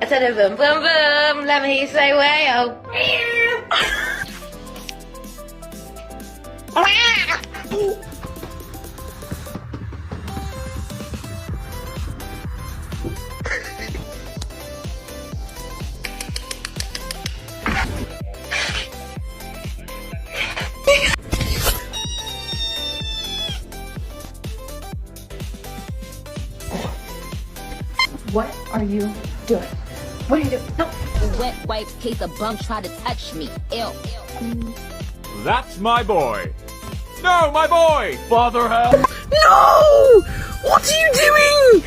I said a boom, boom, boom. Let me hear you say way-oh. What are you doing? What are you doing? No. Wet wipe case a bum tried to touch me. Ew. That's my boy. No, my boy! Father help! No! What are you doing?